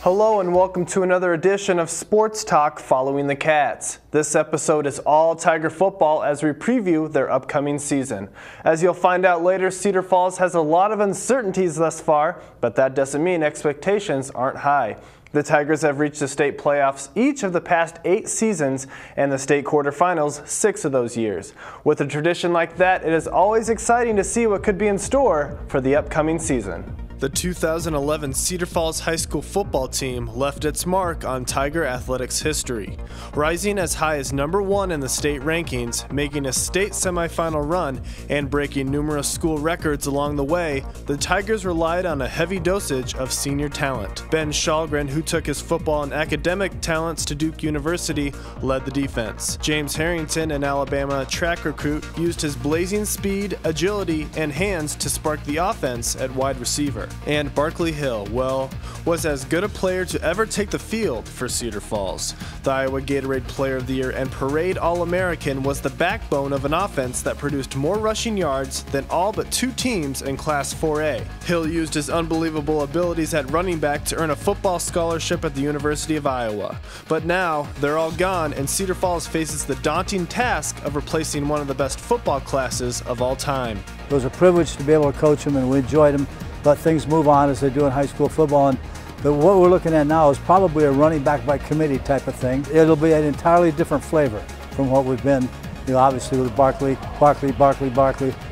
Hello and welcome to another edition of Sports Talk Following the Cats. This episode is all Tiger football as we preview their upcoming season. As you'll find out later, Cedar Falls has a lot of uncertainties thus far, but that doesn't mean expectations aren't high. The Tigers have reached the state playoffs each of the past 8 seasons and the state quarterfinals 6 of those years. With a tradition like that, it is always exciting to see what could be in store for the upcoming season. The 2011 Cedar Falls High School football team left its mark on Tiger athletics history, rising as high as number 1 in the state rankings, making a state semifinal run, and breaking numerous school records along the way. The Tigers relied on a heavy dosage of senior talent. Ben Shalgren, who took his football and academic talents to Duke University, led the defense. James Harrington, an Alabama track recruit, used his blazing speed, agility, and hands to spark the offense at wide receiver. And Barkley Hill, well, was as good a player to ever take the field for Cedar Falls. The Iowa Gatorade Player of the Year and Parade All-American was the backbone of an offense that produced more rushing yards than all but 2 teams in Class 4A. Hill used his unbelievable abilities at running back to earn a football scholarship at the University of Iowa. But now, they're all gone and Cedar Falls faces the daunting task of replacing one of the best football classes of all time. It was a privilege to be able to coach them, and we enjoyed them. But things move on as they do in high school football, but what we're looking at now is probably a running back by committee type of thing. It'll be an entirely different flavor from what we've been, obviously with Barkley.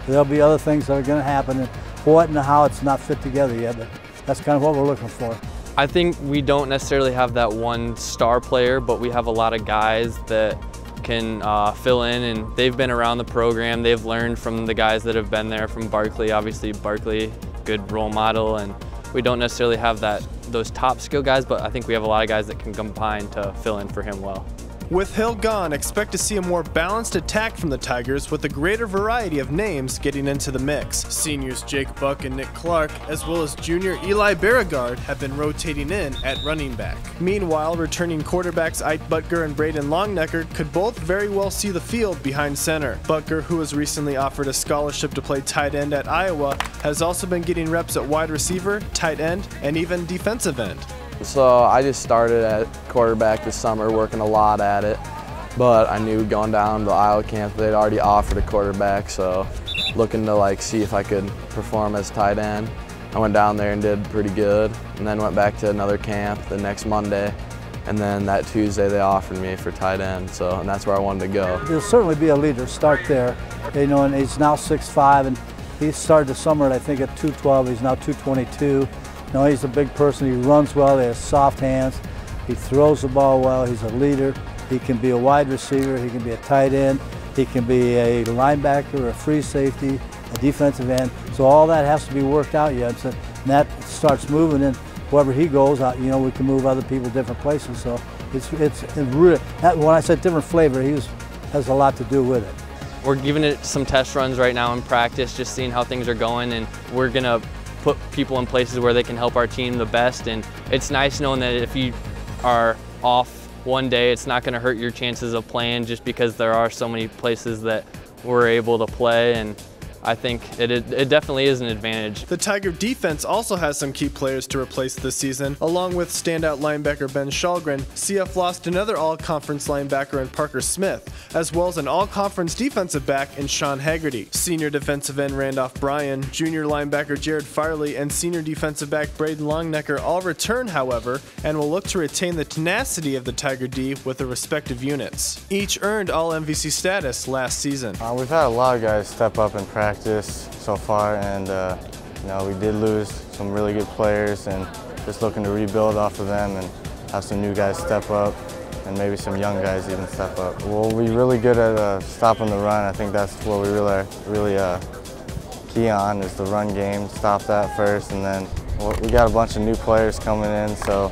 There'll be other things that are going to happen, and what and how it's not fit together yet, but that's kind of what we're looking for. I think we don't necessarily have that one star player, but we have a lot of guys that can fill in, and they've been around the program. They've learned from the guys that have been there, from Barkley. Obviously, Barkley, good role model, and we don't necessarily have those top skill guys, but I think we have a lot of guys that can combine to fill in for him well. With Hill gone, expect to see a more balanced attack from the Tigers with a greater variety of names getting into the mix. Seniors Jake Buck and Nick Clark, as well as junior Eli Beauregard, have been rotating in at running back. Meanwhile, returning quarterbacks Ike Butker and Braden Longnecker could both very well see the field behind center. Butker, who was recently offered a scholarship to play tight end at Iowa, has also been getting reps at wide receiver, tight end, and even defensive end. So I just started at quarterback this summer, working a lot at it, but I knew going down to the Iowa camp they'd already offered a quarterback, so looking to see if I could perform as tight end. I went down there and did pretty good, and then went back to another camp the next Monday, and then that Tuesday they offered me for tight end, and that's where I wanted to go. He'll certainly be a leader, start there, and he's now 6'5", and he started the summer at I think at 212, he's now 222. He's a big person, he runs well, he has soft hands, he throws the ball well, he's a leader, he can be a wide receiver, he can be a tight end, he can be a linebacker, a free safety, a defensive end, so all that has to be worked out yet, and that starts moving, and wherever he goes, we can move other people different places, so it's really, when I said different flavor, has a lot to do with it. We're giving it some test runs right now in practice, just seeing how things are going, and we're going to put people in places where they can help our team the best, and it's nice knowing that if you are off one day, it's not going to hurt your chances of playing just because there are so many places that we're able to play, and I think it definitely is an advantage. The Tiger defense also has some key players to replace this season. Along with standout linebacker Ben Shalgren, CF lost another all-conference linebacker in Parker Smith, as well as an all-conference defensive back in Sean Haggerty. Senior defensive end Randolph Bryan, junior linebacker Jared Farley, and senior defensive back Braden Longnecker all return, however, and will look to retain the tenacity of the Tiger D with their respective units. Each earned All-MVC status last season. We've had a lot of guys step up in practice so far, and we did lose some really good players, and just looking to rebuild off of them and have some new guys step up, and maybe some young guys even step up. We'll be really good at stopping the run. I think that's what we really key on, is the run game. Stop that first, and then we got a bunch of new players coming in, so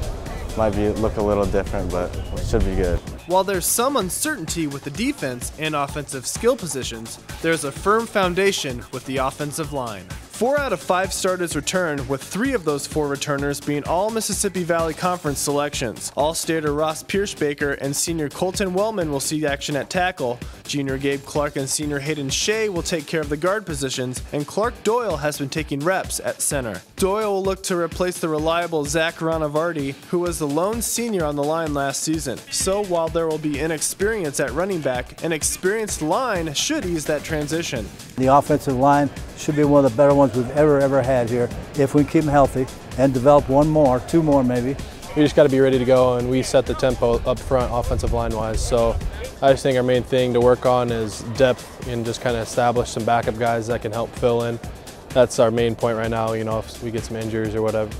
it might look a little different, but it should be good. While there's some uncertainty with the defense and offensive skill positions, there's a firm foundation with the offensive line. 4 out of 5 starters return, with 3 of those 4 returners being all Mississippi Valley Conference selections. All-Stater Ross Pierschbaker and senior Colton Wellman will see action at tackle. Junior Gabe Clark and senior Hayden Shea will take care of the guard positions, and Clark Doyle has been taking reps at center. Doyle will look to replace the reliable Zach Ranavardi, who was the lone senior on the line last season. So while there will be inexperience at running back, an experienced line should ease that transition. The offensive line should be one of the better ones we've ever had here if we keep them healthy and develop 1 more, 2 more maybe. We just got to be ready to go, and we set the tempo up front offensive line-wise. So I just think our main thing to work on is depth and just kind of establish some backup guys that can help fill in. That's our main point right now, you know, if we get some injuries or whatever,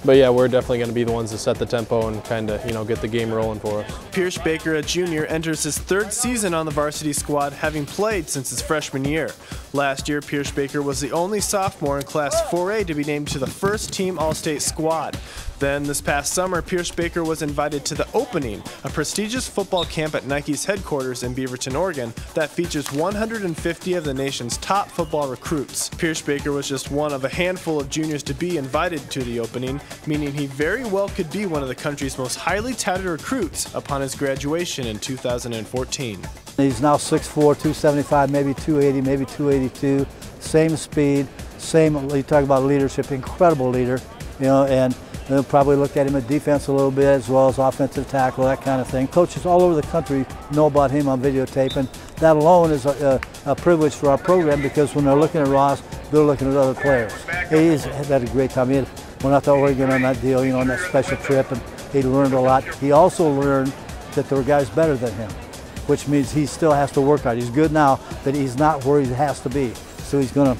But yeah, we're definitely going to be the ones to set the tempo and kind of, you know, get the game rolling for us. Pierschbaker, a junior, enters his 3rd season on the varsity squad, having played since his freshman year. Last year, Pierschbaker was the only sophomore in Class 4A to be named to the first team All-State squad. Then, this past summer, Pierschbaker was invited to the Opening, a prestigious football camp at Nike's headquarters in Beaverton, Oregon, that features 150 of the nation's top football recruits. Pierschbaker was just one of a handful of juniors to be invited to the Opening, meaning he very well could be one of the country's most highly touted recruits upon his graduation in 2014. He's now 6'4", 275, maybe 280, maybe 282. Same speed, you talk about leadership, incredible leader, you know, and they'll probably look at him at defense a little bit as well as offensive tackle, that kind of thing. Coaches all over the country know about him on videotape, and that alone is a privilege for our program because when they're looking at Ross, they're looking at other players. He's had a great time. He went out to Oregon on that deal, you know, on that special trip, and he learned a lot. He also learned that there were guys better than him, which means he still has to work hard. He's good now, but he's not where he has to be. So he's going to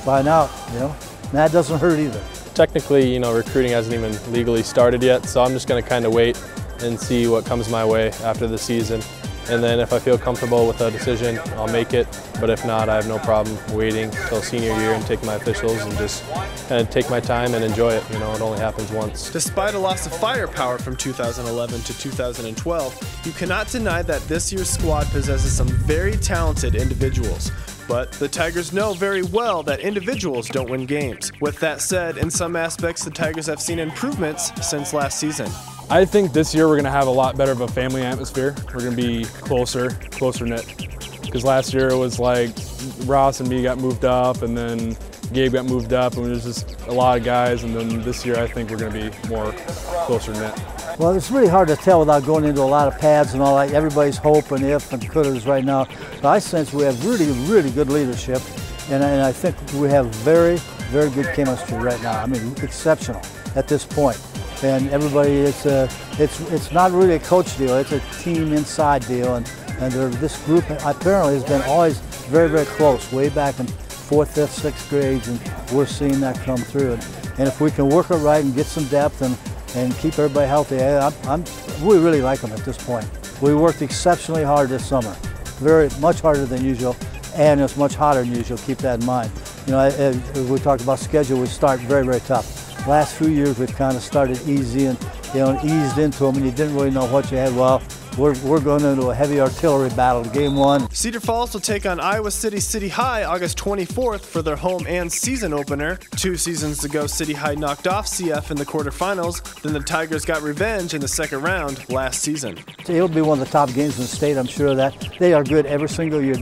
find out, you know. And that doesn't hurt either. Technically, you know, recruiting hasn't even legally started yet, so I'm just going to kind of wait and see what comes my way after the season. And then if I feel comfortable with a decision, I'll make it. But if not, I have no problem waiting till senior year and take my officials and just kind of take my time and enjoy it. You know, it only happens once. Despite a loss of firepower from 2011 to 2012, you cannot deny that this year's squad possesses some very talented individuals. But the Tigers know very well that individuals don't win games. With that said, in some aspects, the Tigers have seen improvements since last season. I think this year we're going to have a lot better of a family atmosphere. We're going to be closer knit. Because last year it was like Ross and me got moved up, and then Gabe got moved up, and there's just a lot of guys. And then this year I think we're going to be more closer knit. Well, it's really hard to tell without going into a lot of pads and all that. Everybody's hope and if and could-has right now. But I sense we have really good leadership, and I think we have very good chemistry right now. I mean, exceptional at this point. And everybody, it's not really a coach deal. It's a team inside deal, and this group apparently has been always very close, way back in 4th, 5th, 6th grades, and we're seeing that come through. And if we can work it right and get some depth and keep everybody healthy, we really like them at this point. We worked exceptionally hard this summer, much harder than usual, and it's much hotter than usual. Keep that in mind. You know, we talked about schedule. We start very tough. Last few years we've kind of started easy and, you know, eased into them, and you didn't really know what you had. Well, we're going into a heavy artillery battle, game 1. Cedar Falls will take on Iowa City High August 24th for their home and season opener. 2 seasons ago, City High knocked off CF in the quarterfinals. Then the Tigers got revenge in the 2nd round last season. It'll be one of the top games in the state, I'm sure of that. They are good every single year. We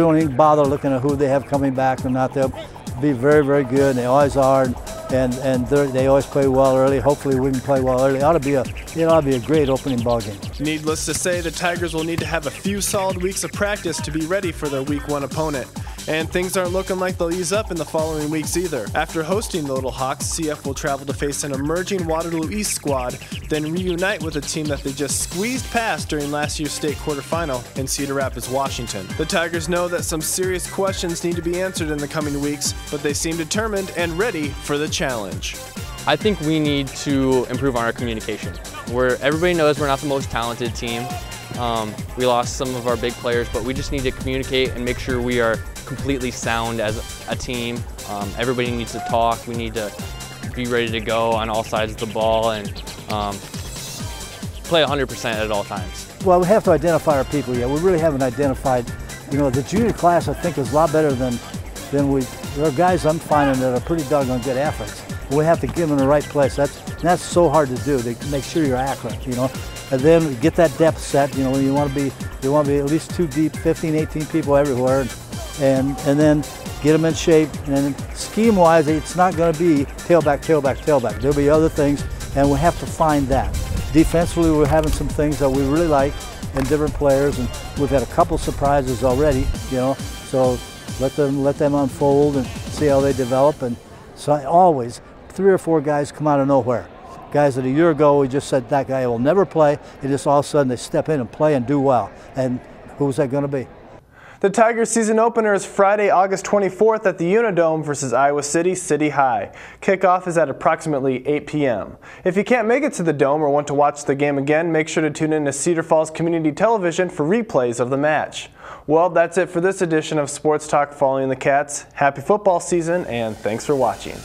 don't even bother looking at who they have coming back or not. They'll be very good, and they always are. And they always play well early. Hopefully we can play well early. It ought to be a great opening ball game. Needless to say, the Tigers will need to have a few solid weeks of practice to be ready for their Week 1 opponent. And things aren't looking like they'll ease up in the following weeks either. After hosting the Little Hawks, CF will travel to face an emerging Waterloo East squad, then reunite with a team that they just squeezed past during last year's state quarterfinal in Cedar Rapids, Washington. The Tigers know that some serious questions need to be answered in the coming weeks, but they seem determined and ready for the challenge. I think we need to improve on our communication. Everybody knows we're not the most talented team. We lost some of our big players, but we just need to communicate and make sure we are completely sound as a team. Everybody needs to talk. We need to be ready to go on all sides of the ball and play 100% at all times. Well, we have to identify our people yet. We really haven't identified, you know, the junior class I think is a lot better than then there are guys I'm finding that are pretty doggone good athletes. We have to give them in the right place. That's so hard to do, to make sure you're accurate, you know. And then get that depth set, you know, you want to be at least 2 deep, 15, 18 people everywhere, and then get them in shape. And then scheme-wise, it's not going to be tailback, tailback, tailback. There'll be other things, and we have to find that. Defensively, we're having some things that we really like in different players, and we've had a couple surprises already, you know. So let them unfold and see how they develop. And so always 3 or 4 guys come out of nowhere. Guys that a year ago we just said that guy will never play, and just all of a sudden they step in and play and do well. And who's that going to be? The Tigers season opener is Friday, August 24th at the Unidome versus Iowa City High. Kickoff is at approximately 8 p.m. If you can't make it to the Dome or want to watch the game again, make sure to tune in to Cedar Falls Community Television for replays of the match. Well, that's it for this edition of Sports Talk Following the Cats. Happy football season, and thanks for watching.